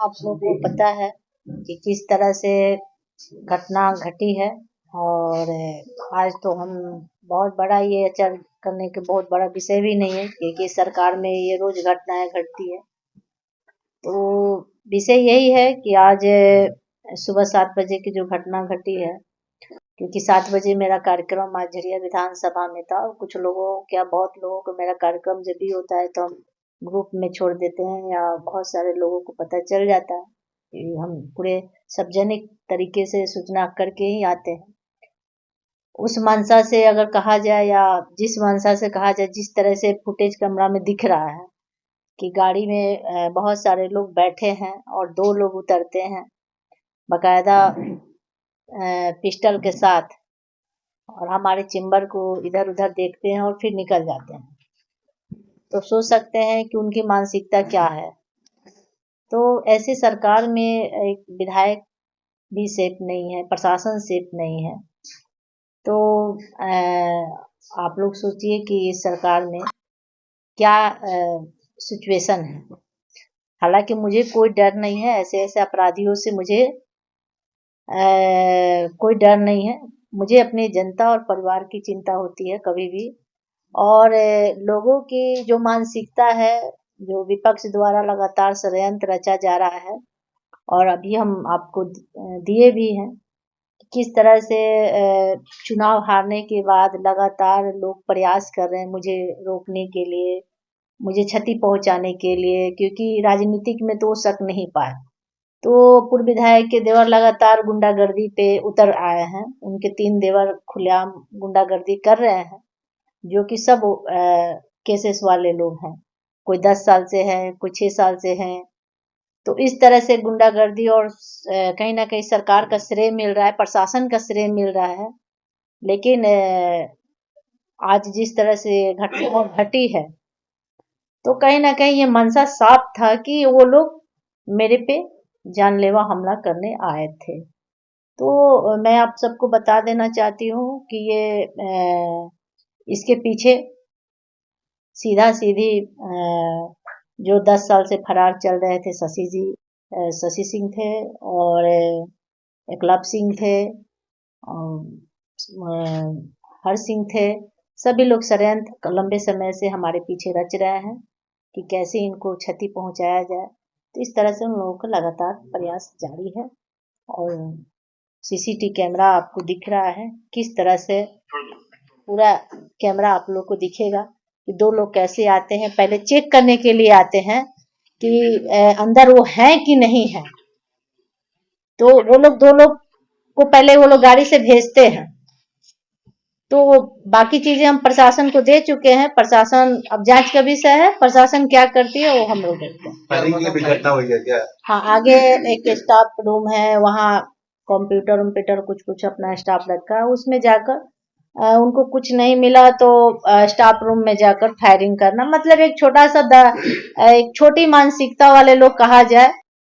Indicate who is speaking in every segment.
Speaker 1: आप लोगों को पता है कि किस तरह से घटना घटी है। और आज तो हम बहुत बड़ा ये चर्चा करने के बहुत बड़ा विषय भी नहीं है, क्योंकि सरकार में ये रोज घटनाएं घटती है। तो विषय यही है कि आज सुबह 7 बजे की जो घटना घटी है, क्योंकि 7 बजे मेरा कार्यक्रम आज झरिया विधानसभा में था। और कुछ लोगों क्या बहुत लोगों को मेरा कार्यक्रम जब भी होता है तो हम ग्रुप में छोड़ देते हैं, या बहुत सारे लोगों को पता चल जाता है कि हम पूरे सार्वजनिक तरीके से सूचना करके ही आते हैं। उस मंशा से अगर कहा जाए, या जिस मंशा से कहा जाए, जिस तरह से फुटेज कैमरा में दिख रहा है कि गाड़ी में बहुत सारे लोग बैठे हैं और 2 लोग उतरते हैं बकायदा पिस्टल के साथ, और हमारे चेम्बर को इधर उधर देखते हैं और फिर निकल जाते हैं। तो सोच सकते हैं कि उनकी मानसिकता क्या है। तो ऐसे सरकार में एक विधायक भी सेफ नहीं है, प्रशासन सेफ नहीं है। तो आप लोग सोचिए कि इस सरकार में क्या सिचुएशन है। हालांकि मुझे कोई डर नहीं है, ऐसे ऐसे अपराधियों से मुझे कोई डर नहीं है। मुझे अपनी जनता और परिवार की चिंता होती है कभी भी। और लोगों की जो मानसिकता है, जो विपक्ष द्वारा लगातार षड्यंत्र रचा जा रहा है, और अभी हम आपको दिए भी हैं, किस तरह से चुनाव हारने के बाद लगातार लोग प्रयास कर रहे हैं मुझे रोकने के लिए, मुझे क्षति पहुंचाने के लिए, क्योंकि राजनीतिक में तो वो शक नहीं पाए। तो पूर्व विधायक के देवर लगातार गुंडागर्दी पे उतर आए हैं। उनके 3 देवर खुलेआम गुंडागर्दी कर रहे हैं, जो कि सब केसेस वाले लोग हैं। कोई 10 साल से है, कोई 6 साल से है। तो इस तरह से गुंडागर्दी, और कहीं ना कहीं सरकार का श्रेय मिल रहा है, प्रशासन का श्रेय मिल रहा है। लेकिन आज जिस तरह से घटना घटी है, तो कहीं ना कहीं ये मंशा साफ था कि वो लोग मेरे पे जानलेवा हमला करने आए थे। तो मैं आप सबको बता देना चाहती हूँ कि ये इसके पीछे सीधा सीधी जो 10 साल से फरार चल रहे थे शशि सिंह थे, और एकलव सिंह थे, हर सिंह थे। सभी लोग षड्यंत्र लंबे समय से हमारे पीछे रच रहे हैं कि कैसे इनको क्षति पहुंचाया जाए। तो इस तरह से उन लोगों का लगातार प्रयास जारी है। और सीसीटीवी कैमरा आपको दिख रहा है, किस तरह से पूरा कैमरा आप लोग को दिखेगा कि 2 लोग कैसे आते हैं। पहले चेक करने के लिए आते हैं कि अंदर वो है कि नहीं है। तो वो लोग 2 लोग को पहले वो लोग गाड़ी से भेजते हैं। तो बाकी चीजें हम प्रशासन को दे चुके हैं। प्रशासन अब जांच का विषय है, प्रशासन क्या करती है वो हम लोग देखते हैं।
Speaker 2: घटना हुई है क्या?
Speaker 1: हाँ, आगे एक स्टाफ रूम है, वहाँ कंप्यूटर कुछ अपना स्टाफ रखा है, उसमें जाकर उनको कुछ नहीं मिला तो स्टाफ रूम में जाकर फायरिंग करना, मतलब एक एक छोटी मानसिकता वाले लोग कहा जाए,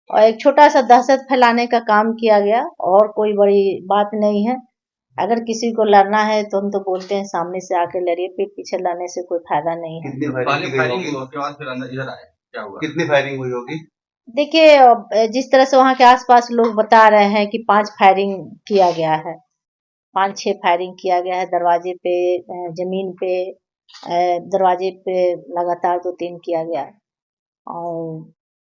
Speaker 1: और एक छोटा सा दहशत फैलाने का काम किया गया, और कोई बड़ी बात नहीं है। अगर किसी को लड़ना है तो हम तो बोलते हैं सामने से आके लड़िए, पीठ पीछे लड़ने से कोई फायदा नहीं है।
Speaker 2: कितनी फायरिंग हुई होगी?
Speaker 1: देखिए, जिस तरह से वहाँ के आसपास लोग बता रहे हैं कि 5 फायरिंग किया गया है, 5-6 फायरिंग किया गया है दरवाजे पे, जमीन पे, दरवाजे पे लगातार 2-3 किया गया है। और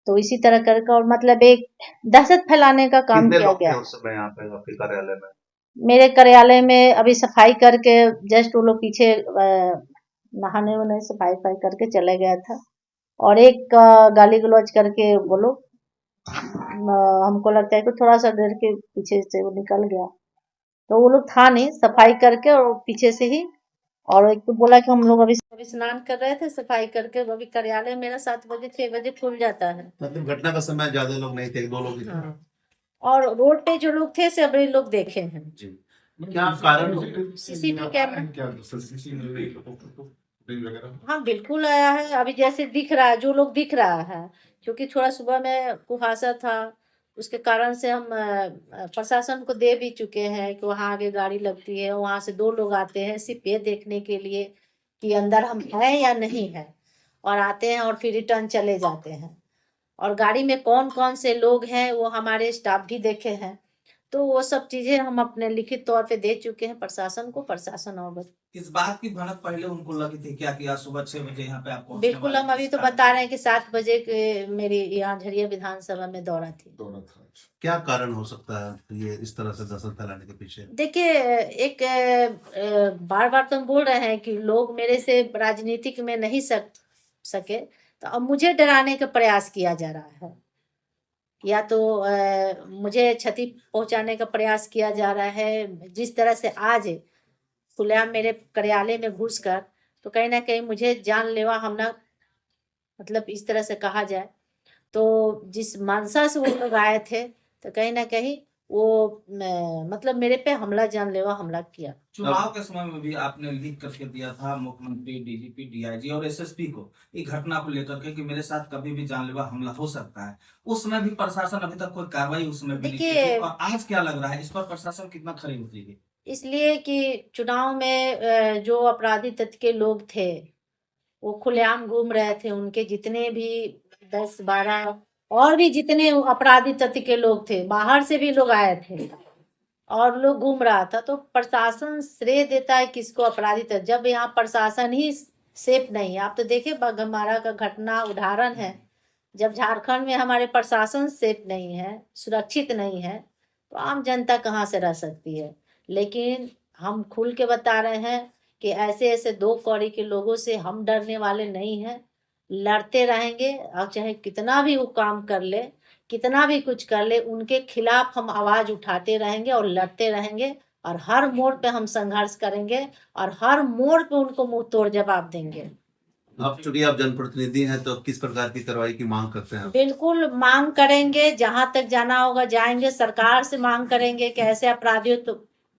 Speaker 1: तो इसी तरह करके, और मतलब एक दहशत फैलाने का काम
Speaker 2: कितने
Speaker 1: किया
Speaker 2: लोग थे
Speaker 1: गया।
Speaker 2: उस समय यहाँ पे आपके कार्यालय में?
Speaker 1: मेरे कार्यालय में अभी सफाई करके जस्ट वो लोग पीछे नहाने वहाने सफाई वफाई करके चले गया था, और एक गाली गलौज करके वो लोग हमको लगता है कि थोड़ा सा देर के पीछे से वो निकल गया। तो वो लोग था नहीं, सफाई करके और पीछे से ही। और एक तो बोला कि हम लोग अभी स्नान कर रहे थे, सफाई करके अभी कार्यालय मेरा 7 बजे 6 बजे खुल जाता है।
Speaker 2: मतलब घटना का समय ज्यादा लोग नहीं थे, 2 लोग ही थे।
Speaker 1: हाँ, और रोड पे जो लोग थे सभी लोग देखे हैं।
Speaker 2: जी। क्या कारण?
Speaker 1: सीसीटीवी कैमरा हाँ बिल्कुल आया है, अभी जैसे दिख रहा है, जो लोग दिख रहा है, क्योंकि थोड़ा सुबह में कुहासा था, उसके कारण से हम प्रशासन को दे भी चुके हैं कि वहाँ आगे गाड़ी लगती है, वहाँ से 2 लोग आते हैं सिर्फ ये देखने के लिए कि अंदर हम हैं या नहीं है, और आते हैं और फिर रिटर्न चले जाते हैं। और गाड़ी में कौन कौन से लोग हैं वो हमारे स्टाफ भी देखे हैं। तो वो सब चीजें हम अपने लिखित तौर पे दे चुके हैं प्रशासन को। प्रशासन और
Speaker 3: इस बात की भनक पहले उनको लगी थी क्या कि आज सुबह 6 बजे यहाँ पे आप पहुंचने
Speaker 1: बिल्कुल,
Speaker 3: वाले
Speaker 1: हम
Speaker 3: थे?
Speaker 1: अभी तो बता रहे हैं कि 7 बजे के मेरी यहाँ झरिया विधानसभा में दौरा थी।
Speaker 2: क्या कारण हो सकता है ये इस तरह से दहशत फैलाने के पीछे?
Speaker 1: देखिए, एक बार बार तो हम बोल रहे हैं कि लोग मेरे से राजनीतिक में नहीं सके, तो अब मुझे डराने का प्रयास किया जा रहा है, या तो मुझे क्षति पहुंचाने का प्रयास किया जा रहा है। जिस तरह से आज खुलेआम मेरे कार्यालय में घुसकर, तो कहीं ना कहीं मुझे जानलेवा हमला, मतलब इस तरह से कहा जाए तो जिस मंशा से वो लोग आए थे, तो कहीं ना कहीं वो मतलब मेरे पे हमला, जानलेवा हमला किया।
Speaker 3: चुनाव के समय में भी आपने लिख करके दिया था मुख्यमंत्री, डीजीपी, डीआईजी और एसएसपी को ये घटना को लेकर के कि मेरे साथ कभी भी जानलेवा हमला हो सकता है। उसमें भी प्रशासन अभी तक कोई कार्रवाई उसमें भी नहीं की थी। और आज क्या लग रहा है, इस पर प्रशासन कितना खरी उतरेगी?
Speaker 1: इसलिए कि चुनाव में जो अपराधी तत्व के लोग थे वो खुलेआम घूम रहे थे। उनके जितने भी 10-12 और भी जितने अपराधी तत्व के लोग थे, बाहर से भी लोग आए थे और लोग घूम रहा था। तो प्रशासन श्रेय देता है किसको? अपराधी तत्व। जब यहाँ प्रशासन ही सेफ नहीं है, आप तो देखिए बगमारा का घटना उदाहरण है। जब झारखंड में हमारे प्रशासन सेफ नहीं है, सुरक्षित नहीं है, तो आम जनता कहाँ से रह सकती है? लेकिन हम खुल के बता रहे हैं कि ऐसे ऐसे दो कौड़ी के लोगों से हम डरने वाले नहीं हैं। लड़ते रहेंगे, और चाहे कितना भी वो काम कर ले, कितना भी कुछ कर ले, उनके खिलाफ हम आवाज उठाते रहेंगे और लड़ते रहेंगे। और हर मोड़ पे हम संघर्ष करेंगे और हर मोड़ पे उनको मुंह तोड़ जवाब देंगे।
Speaker 2: अब चूंकि आप जनप्रतिनिधि हैं तो किस प्रकार की कार्रवाई की मांग करते हैं?
Speaker 1: बिल्कुल मांग करेंगे, जहां तक जाना होगा जाएंगे, सरकार से मांग करेंगे कि ऐसे अपराधियों